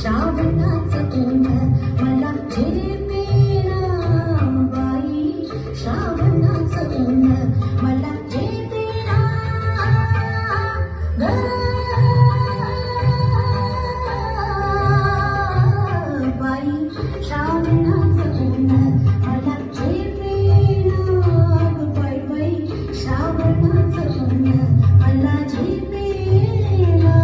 श्रावणाचं ऊन मला झेपेना बाई, श्रावणाचं ऊन मला झेपेना ग बाई, श्रावणाचं ऊन मला झेपेना बाई बाई, श्रावणाचं ऊन मला झेपेना.